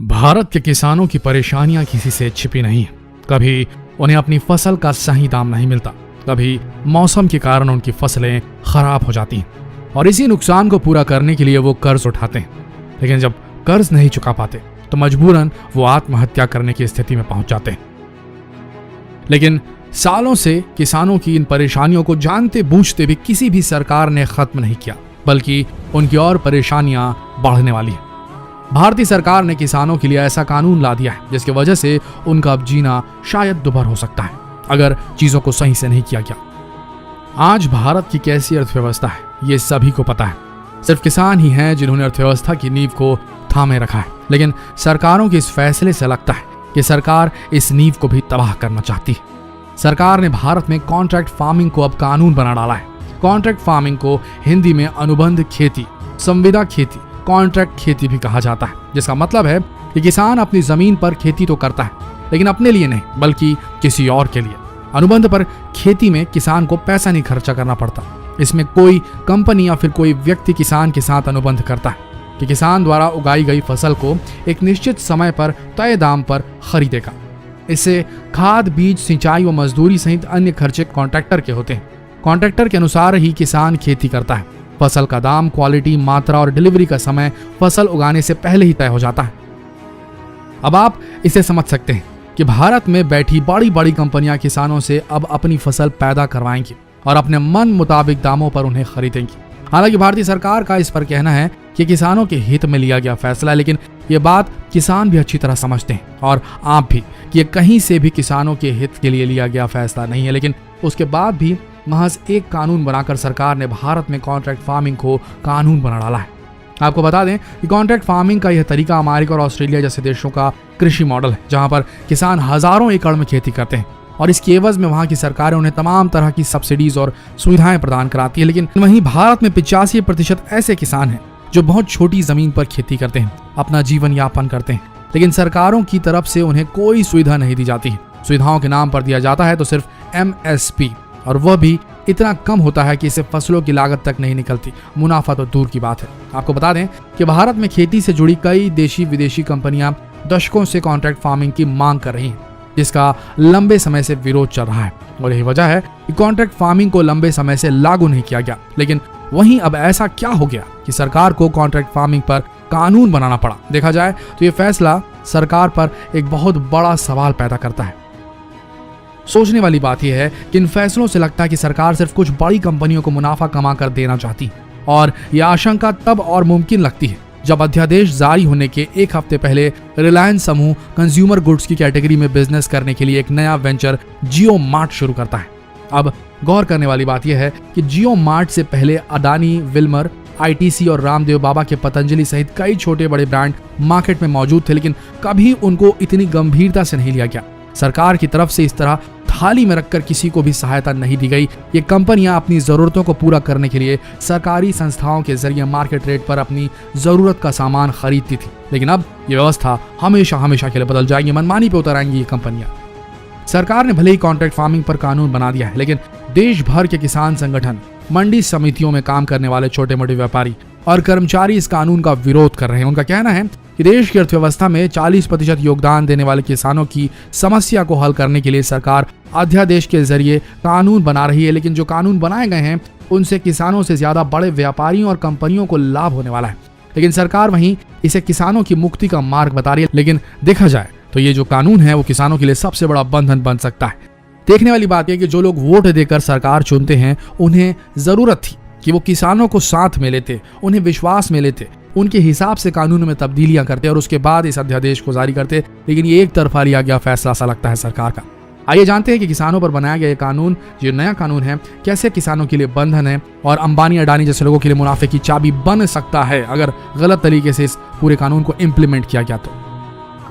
भारत के किसानों की परेशानियां किसी से छिपी नहीं है। कभी उन्हें अपनी फसल का सही दाम नहीं मिलता, कभी मौसम के कारण उनकी फसलें खराब हो जाती हैं और इसी नुकसान को पूरा करने के लिए वो कर्ज उठाते हैं। लेकिन जब कर्ज नहीं चुका पाते तो मजबूरन वो आत्महत्या करने की स्थिति में पहुंच जाते हैं। लेकिन सालों से किसानों की इन परेशानियों को जानते बूझते भी किसी भी सरकार ने खत्म नहीं किया, बल्कि उनकी और परेशानियां बढ़ने वाली हैं। भारतीय सरकार ने किसानों के लिए ऐसा कानून ला दिया है जिसकी वजह से उनका अब जीना शायद दुभर हो सकता है अगर चीजों को सही से नहीं किया गया। आज भारत की कैसी अर्थव्यवस्था है ये सभी को पता है। सिर्फ किसान ही हैं जिन्होंने अर्थव्यवस्था की नींव को थामे रखा है। लेकिन सरकारों के इस फैसले से लगता है कि सरकार इस नींव को भी तबाह करना चाहती है। सरकार ने भारत में कॉन्ट्रैक्ट फार्मिंग को अब कानून बना डाला है। कॉन्ट्रैक्ट फार्मिंग को हिंदी में अनुबंध खेती, संविदा खेती, कॉन्ट्रैक्ट खेती भी कहा जाता है, जिसका मतलब है कि किसान अपनी जमीन पर खेती तो करता है लेकिन अपने लिए नहीं बल्कि किसी और के लिए। अनुबंध पर खेती में किसान को पैसा नहीं खर्चा करना पड़ता। इसमें कोई कंपनी या फिर कोई व्यक्ति किसान के साथ अनुबंध करता है कि किसान द्वारा उगाई गई फसल को एक निश्चित समय पर तय दाम पर खरीदेगा। इससे खाद, बीज, सिंचाई व मजदूरी सहित अन्य खर्चे कॉन्ट्रैक्टर के होते हैं। कॉन्ट्रैक्टर के अनुसार ही किसान खेती करता है। फसल का दाम, क्वालिटी, मात्रा और डिलीवरी का समय फसल उगाने से पहले ही तय हो जाता है। अब आप इसे समझ सकते हैं कि भारत में बैठी बड़ी बड़ी कंपनियां किसानों से अब अपनी फसल पैदा करवाएंगी और अपने मन मुताबिक दामों पर उन्हें खरीदेंगी। हालांकि भारतीय सरकार का इस पर कहना है कि किसानों के हित में लिया गया फैसला है, लेकिन ये बात किसान भी अच्छी तरह समझते हैं और आप भी कि ये कहीं से भी किसानों के हित के लिए लिया गया फैसला नहीं है। लेकिन उसके बाद भी महज एक कानून बनाकर सरकार ने भारत में कॉन्ट्रैक्ट फार्मिंग को कानून बना डाला है। आपको बता दें कि कॉन्ट्रैक्ट फार्मिंग का यह तरीका अमेरिका और ऑस्ट्रेलिया जैसे देशों का कृषि मॉडल है, जहां पर किसान हजारों एकड़ में खेती करते हैं और इसकी एवज में वहां की सरकारें उन्हें तमाम तरह की सब्सिडीज और सुविधाएं प्रदान कराती है। लेकिन वहीं भारत में 85% ऐसे किसान हैं जो बहुत छोटी जमीन पर खेती करते हैं, अपना जीवन यापन करते हैं, लेकिन सरकारों की तरफ से उन्हें कोई सुविधा नहीं दी जाती है। सुविधाओं के नाम पर दिया जाता है तो सिर्फ MSP, और वह भी इतना कम होता है कि इससे फसलों की लागत तक नहीं निकलती। मुनाफा तो दूर की बात है। आपको बता दें कि भारत में खेती से जुड़ी कई देशी विदेशी कंपनियां दशकों से कॉन्ट्रैक्ट फार्मिंग की मांग कर रही हैं, जिसका लंबे समय से विरोध चल रहा है और यही वजह है कि कॉन्ट्रैक्ट फार्मिंग को लंबे समय से लागू नहीं किया गया। लेकिन वहीं अब ऐसा क्या हो गया कि सरकार को कॉन्ट्रैक्ट फार्मिंग पर कानून बनाना पड़ा? देखा जाए तो ये फैसला सरकार पर एक बहुत बड़ा सवाल पैदा करता है। सोचने वाली बात यह है कि इन फैसलों से लगता है कि सरकार सिर्फ कुछ बड़ी कंपनियों को मुनाफा कमा कर देना चाहती है और यह आशंका तब और मुमकिन लगती है जब अध्यादेश जारी होने के एक हफ्ते पहले रिलायंस समूह कंज्यूमर गुड्स की कैटेगरी में बिजनेस करने के लिए एक नया वेंचर जियो मार्ट शुरू करता है। अब गौर करने वाली बात यह है कि जियो मार्ट से पहले अडानी, विल्मर, ITC और रामदेव बाबा के पतंजलि सहित कई छोटे बड़े ब्रांड मार्केट में मौजूद थे, लेकिन कभी उनको इतनी गंभीरता से नहीं लिया गया। सरकार की तरफ से इस तरह थाली में रखकर किसी को भी सहायता नहीं दी गई। ये कंपनियां अपनी जरूरतों को पूरा करने के लिए सरकारी संस्थाओं के जरिए मार्केट रेट पर अपनी जरूरत का सामान खरीदती थी। लेकिन अब ये व्यवस्था हमेशा हमेशा के लिए बदल जाएगी। मनमानी पे उतर आएंगी ये कंपनियां। सरकार ने भले ही कॉन्ट्रैक्ट फार्मिंग पर कानून बना दिया है, लेकिन देश भर के किसान संगठन, मंडी समितियों में काम करने वाले छोटे मोटे व्यापारी और कर्मचारी इस कानून का विरोध कर रहे हैं। उनका कहना है कि देश की अर्थव्यवस्था में 40% योगदान देने वाले किसानों की समस्या को हल करने के लिए सरकार अध्यादेश के जरिए कानून बना रही है, लेकिन जो कानून बनाए गए हैं उनसे किसानों से ज्यादा बड़े व्यापारियों और कंपनियों को लाभ होने वाला है। लेकिन सरकार वहीं इसे किसानों की मुक्ति का मार्ग बता रही है। लेकिन देखा जाए तो ये जो कानून है वो किसानों के लिए सबसे बड़ा बंधन बन सकता है। देखने वाली बात यह कि जो लोग वोट देकर सरकार चुनते हैं उन्हें जरूरत थी कि वो किसानों को साथ में लेते, उन्हें विश्वास में लेते, उनके हिसाब से कानून में तब्दीलियां करते और उसके बाद इस अध्यादेश को जारी करते। लेकिन ये एक तरफा लिया गया फैसला सा लगता है सरकार का। आइए जानते हैं कि किसानों पर बनाया गया ये कानून, जो नया कानून है, कैसे किसानों के लिए बंधन है और अंबानी, अडानी जैसे लोगों के लिए मुनाफे की चाबी बन सकता है अगर गलत तरीके से इस पूरे कानून को इम्प्लीमेंट किया गया। तो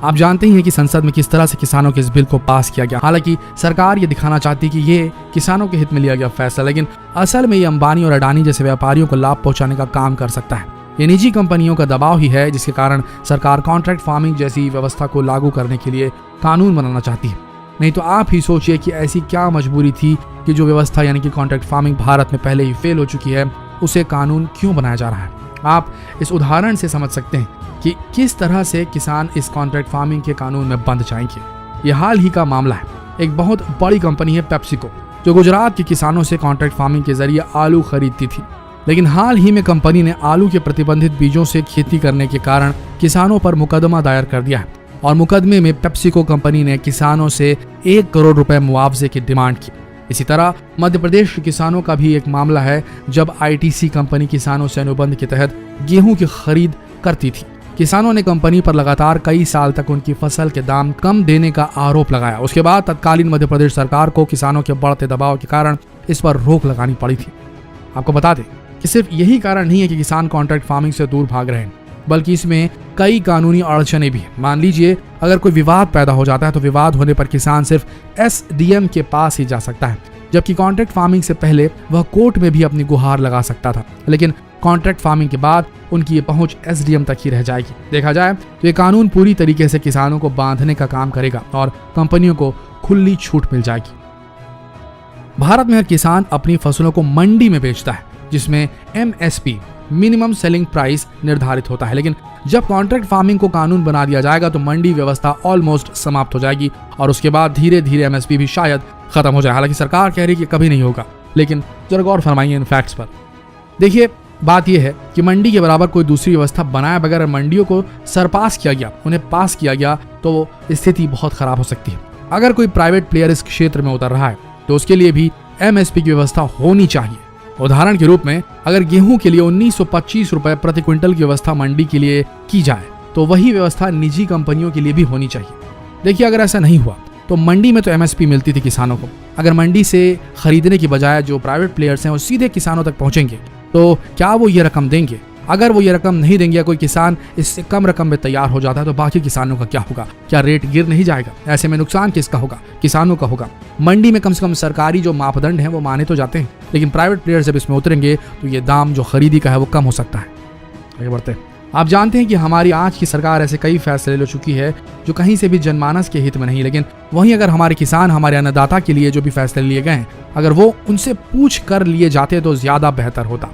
आप जानते ही हैं कि संसद में किस तरह से किसानों के इस बिल को पास किया गया। हालांकि सरकार ये दिखाना चाहती कि ये किसानों के हित में लिया गया फैसला, लेकिन असल में ये अंबानी और अडानी जैसे व्यापारियों को लाभ पहुंचाने का काम कर सकता है। ये निजी कंपनियों का दबाव ही है जिसके कारण सरकार कॉन्ट्रैक्ट फार्मिंग जैसी व्यवस्था को लागू करने के लिए कानून बनाना चाहती है। नहीं तो आप ही सोचिए कि ऐसी क्या मजबूरी थी कि जो व्यवस्था यानी कि कॉन्ट्रैक्ट फार्मिंग भारत में पहले ही फेल हो चुकी है, उसे कानून क्यों बनाया जा रहा है। आप इस उदाहरण से समझ सकते हैं कि किस तरह से किसान इस कॉन्ट्रैक्ट फार्मिंग के कानून में बंद जाएंगे। ये हाल ही का मामला है। एक बहुत बड़ी कंपनी है पेप्सिको, जो गुजरात के किसानों से कॉन्ट्रैक्ट फार्मिंग के जरिए आलू खरीदती थी, लेकिन हाल ही में कंपनी ने आलू के प्रतिबंधित बीजों से खेती करने के कारण किसानों पर मुकदमा दायर कर दिया है और मुकदमे में पेप्सिको कंपनी ने किसानों से 1 करोड़ रुपए मुआवजे की डिमांड की। इसी तरह मध्य प्रदेश के किसानों का भी एक मामला है, जब आईटीसी कंपनी किसानों से अनुबंध के तहत गेहूं की खरीद करती थी। किसानों ने कंपनी पर लगातार कई साल तक उनकी फसल के दाम कम देने का आरोप लगाया। उसके बाद तत्कालीन मध्य प्रदेश सरकार को किसानों के बढ़ते दबाव के कारण इस पर रोक लगानी पड़ी थी। आपको बता दें कि सिर्फ यही कारण नहीं है कि किसान कॉन्ट्रैक्ट फार्मिंग से दूर भाग रहे हैं, बल्कि इसमें कई कानूनी अड़चने भी हैं। मान लीजिए अगर कोई विवाद पैदा हो जाता है तो विवाद होने पर किसान सिर्फ एसडीएम के पास ही जा सकता है, जबकि कॉन्ट्रैक्ट फार्मिंग से पहले वह कोर्ट में भी अपनी गुहार लगा सकता था। लेकिन कॉन्ट्रैक्ट फार्मिंग के बाद उनकी ये पहुंच एसडीएम तक ही रह जाएगी। देखा जाए तो ये कानून पूरी तरीके से किसानों को बांधने का काम करेगा और कंपनियों को खुली छूट मिल जाएगी। भारत में हर किसान अपनी फसलों को मंडी में बेचता है, जिसमें एमएसपी मिनिमम सेलिंग प्राइस निर्धारित होता है। लेकिन जब कॉन्ट्रैक्ट फार्मिंग को कानून बना दिया जाएगा तो मंडी व्यवस्था ऑलमोस्ट समाप्त हो जाएगी और उसके बाद धीरे धीरे एमएसपी भी शायद खत्म हो जाए। हालांकि सरकार कह रही है कि कभी नहीं होगा, लेकिन जरा गौर फरमाइए इन फैक्ट्स पर। देखिए, बात यह है कि मंडी के बराबर कोई दूसरी व्यवस्था बनाए बगैर मंडियों को सरपास किया गया, उन्हें पास किया गया, तो स्थिति बहुत खराब हो सकती है। अगर कोई प्राइवेट प्लेयर इस क्षेत्र में उतर रहा है तो उसके लिए भी एमएसपी की व्यवस्था होनी चाहिए। उदाहरण के रूप में अगर गेहूं के लिए 1925 रुपए प्रति क्विंटल की व्यवस्था मंडी के लिए की जाए तो वही व्यवस्था निजी कंपनियों के लिए भी होनी चाहिए। देखिए, अगर ऐसा नहीं हुआ तो मंडी में तो एमएसपी मिलती थी किसानों को, अगर मंडी से खरीदने की बजाय जो प्राइवेट प्लेयर्स हैं वो सीधे किसानों तक पहुंचेंगे तो क्या वो ये रकम देंगे? अगर वो ये रकम नहीं देंगे या कोई किसान इससे कम रकम में तैयार हो जाता है तो बाकी किसानों का क्या होगा? क्या रेट गिर नहीं जाएगा? ऐसे में नुकसान किसका होगा? किसानों का होगा। मंडी में कम से कम सरकारी जो मापदंड हैं वो माने तो जाते हैं, लेकिन प्राइवेट प्लेयर जब इसमें उतरेंगे तो ये दाम जो खरीदी का है वो कम हो सकता है। आगे बढ़ते हैं। आप जानते हैं कि हमारी आज की सरकार ऐसे कई फैसले ले चुकी है जो कहीं से भी जनमानस के हित में नहीं, लेकिन वहीं अगर हमारे किसान, हमारे अन्नदाता के लिए जो भी फैसले लिए गए हैं अगर वो उनसे पूछ कर लिए जाते तो ज्यादा बेहतर होता।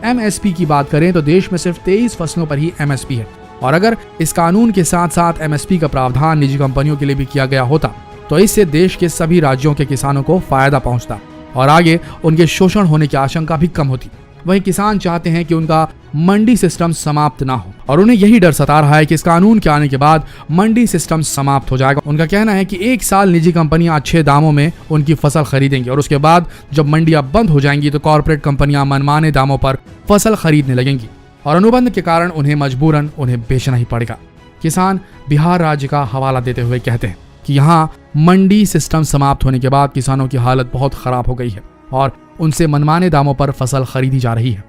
एमएसपी की बात करें तो देश में सिर्फ 23 फसलों पर ही एमएसपी है, और अगर इस कानून के साथ साथ एमएसपी का प्रावधान निजी कंपनियों के लिए भी किया गया होता तो इससे देश के सभी राज्यों के किसानों को फायदा पहुंचता और आगे उनके शोषण होने की आशंका भी कम होती। वहीं किसान चाहते हैं कि उनका मंडी सिस्टम समाप्त ना हो और उन्हें यही डर सता रहा है कि इस कानून के आने के बाद मंडी सिस्टम समाप्त हो जाएगा। उनका कहना है कि 1 साल निजी कंपनियां अच्छे दामों में उनकी फसल खरीदेंगी और उसके बाद जब मंडियां बंद हो जाएंगी तो कॉर्पोरेट कंपनियां मनमाने दामों पर फसल खरीदने लगेंगी और अनुबंध के कारण उन्हें मजबूरन उन्हें बेचना ही पड़ेगा। किसान बिहार राज्य का हवाला देते हुए कहते हैं कि यहाँ मंडी सिस्टम समाप्त होने के बाद किसानों की हालत बहुत खराब हो गई है और उनसे मनमाने दामों पर फसल खरीदी जा रही है।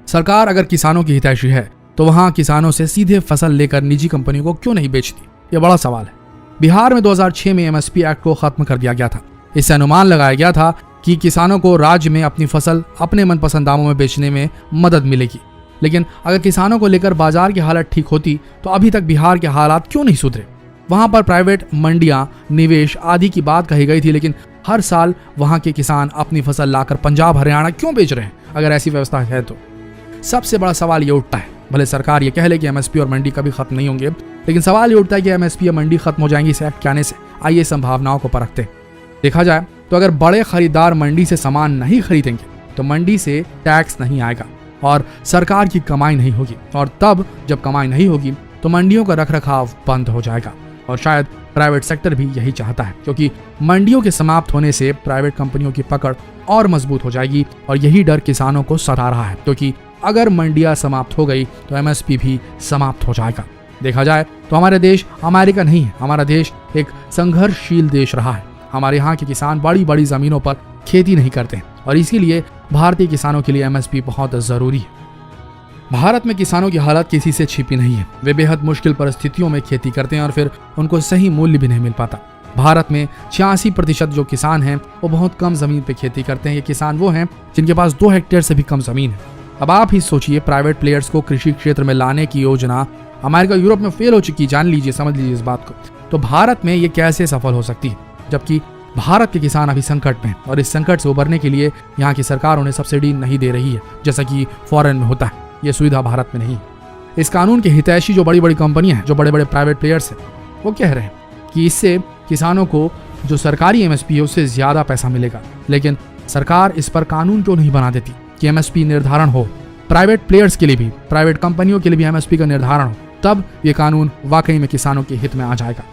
सरकार अगर किसानों की हितैषी है तो वहां किसानों से सीधे फसल लेकर निजी कंपनियों को क्यों नहीं बेचती? ये बड़ा सवाल है। बिहार में 2006 में एमएसपी एक्ट को खत्म कर दिया गया था। इससे अनुमान लगाया गया था कि किसानों को राज्य में अपनी फसल अपने मनपसंद दामों में बेचने में मदद मिलेगी, लेकिन अगर किसानों को लेकर बाजार की हालत ठीक होती तो अभी तक बिहार के हालात क्यों नहीं सुधरे? वहां पर प्राइवेट मंडियां, निवेश आदि की बात कही गई थी, लेकिन हर साल वहां के किसान अपनी फसल लाकर पंजाब, हरियाणा क्यों बेच रहे हैं? अगर ऐसी व्यवस्था है तो सबसे बड़ा सवाल ये उठता है, भले सरकार ये कह ले कि एमएसपी और मंडी कभी खत्म नहीं होंगे, लेकिन सवाल ये उठता है कि एमएसपी या मंडी खत्म हो जाएंगी इस एक्ट के आने से। आइए संभावनाओं को परखते हैं। देखा जाए तो अगर बड़े खरीदार मंडी से सामान नहीं खरीदेंगे तो मंडी से टैक्स नहीं आएगा और सरकार की कमाई नहीं होगी, और तब जब कमाई नहीं होगी तो मंडियों का रखरखाव बंद हो जाएगा। और शायद प्राइवेट सेक्टर भी यही चाहता है, क्योंकि मंडियों के समाप्त होने से प्राइवेट कंपनियों की पकड़ और मजबूत हो जाएगी और यही डर किसानों को सता रहा है, क्योंकि अगर मंडियां समाप्त हो गई तो एमएसपी भी समाप्त हो जाएगा। देखा जाए तो हमारे देश अमेरिका नहीं है, हमारा देश एक संघर्षशील देश रहा है। हमारे यहाँ के किसान बड़ी बड़ी जमीनों पर खेती नहीं करते हैं और इसीलिए भारतीय किसानों के लिए एमएसपी बहुत जरूरी है। भारत में किसानों की हालत किसी से छिपी नहीं है। वे बेहद मुश्किल परिस्थितियों में खेती करते हैं और फिर उनको सही मूल्य भी नहीं मिल पाता। भारत में 86% जो किसान हैं वो बहुत कम जमीन पे खेती करते हैं। ये किसान वो हैं जिनके पास 2 हेक्टेयर से भी कम जमीन है। अब आप ही सोचिए, प्राइवेट प्लेयर्स को कृषि क्षेत्र में लाने की योजना अमेरिका, यूरोप में फेल हो चुकी। जान लीजिए, समझ लीजिए इस बात को। तो भारत में ये कैसे सफल हो सकती है, जबकि भारत के किसान अभी संकट में, और इस संकट से उबरने के लिए यहाँ की सरकार उन्हें सब्सिडी नहीं दे रही है, जैसा कि फॉरेन में होता है। ये सुविधा भारत में नहीं। इस कानून के हितैषी जो बड़ी बड़ी कंपनियां हैं, जो बड़े बड़े प्राइवेट प्लेयर्स हैं, वो कह रहे हैं कि इससे किसानों को जो सरकारी एमएसपी है उससे ज्यादा पैसा मिलेगा। लेकिन सरकार इस पर कानून क्यों नहीं बना देती कि एमएसपी निर्धारण हो, प्राइवेट प्लेयर्स के लिए भी, प्राइवेट कंपनियों के लिए भी एमएसपी का निर्धारण हो, तब ये कानून वाकई में किसानों के हित में आ जाएगा।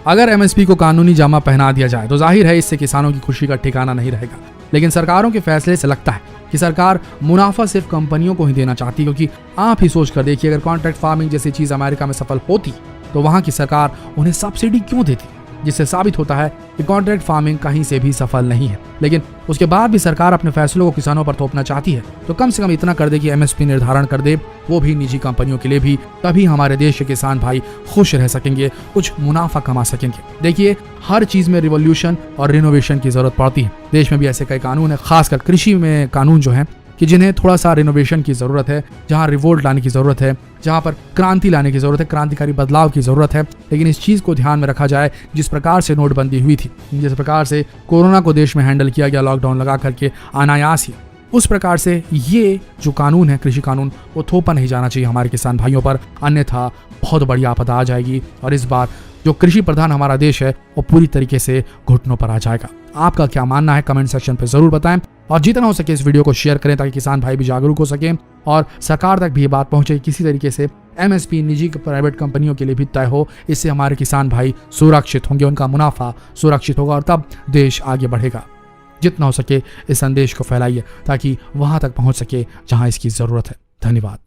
अगर एमएसपी को कानूनी जामा पहना दिया जाए तो जाहिर है इससे किसानों की खुशी का ठिकाना नहीं रहेगा। लेकिन सरकारों के फैसले से लगता है कि सरकार मुनाफा सिर्फ कंपनियों को ही देना चाहती है, क्योंकि आप ही सोच कर देखिए, अगर कॉन्ट्रैक्ट फार्मिंग जैसी चीज अमेरिका में सफल होती तो वहां की सरकार उन्हें सब्सिडी क्यों देती, जिससे साबित होता है कि कॉन्ट्रैक्ट फार्मिंग कहीं से भी सफल नहीं है। लेकिन उसके बाद भी सरकार अपने फैसलों को किसानों पर थोपना चाहती है, तो कम से कम इतना कर दे कि एमएसपी निर्धारण कर दे, वो भी निजी कंपनियों के लिए भी। तभी हमारे देश के किसान भाई खुश रह सकेंगे, कुछ मुनाफा कमा सकेंगे। देखिए, हर चीज में रिवॉल्यूशन और रिनोवेशन की जरूरत पड़ती है। देश में भी ऐसे कई कानून है, खासकर कृषि में कानून जो है कि जिन्हें थोड़ा सा रिनोवेशन की जरूरत है, जहां रिवोल्ट लाने की जरूरत है, जहां पर क्रांति लाने की जरूरत है, क्रांतिकारी बदलाव की जरूरत है। लेकिन इस चीज को ध्यान में रखा जाए, जिस प्रकार से नोटबंदी हुई थी, जिस प्रकार से कोरोना को देश में हैंडल किया गया लॉकडाउन लगा करके अनायास ही, उस प्रकार से ये जो कानून है, कृषि कानून, वो थोपा नहीं जाना चाहिए हमारे किसान भाइयों पर, अन्यथा बहुत बड़ी आपदा आ जाएगी और इस बार जो कृषि प्रधान हमारा देश है वो पूरी तरीके से घुटनों पर आ जाएगा। आपका क्या मानना है कमेंट सेक्शन पे जरूर बताएं और जितना हो सके इस वीडियो को शेयर करें ताकि किसान भाई भी जागरूक हो सकें और सरकार तक भी ये बात पहुंचे, किसी तरीके से एमएसपी निजी प्राइवेट कंपनियों के लिए भी तय हो। इससे हमारे किसान भाई सुरक्षित होंगे, उनका मुनाफा सुरक्षित होगा और तब देश आगे बढ़ेगा। जितना हो सके इस संदेश को फैलाइए ताकि वहां तक पहुंच सके जहां इसकी जरूरत है। धन्यवाद।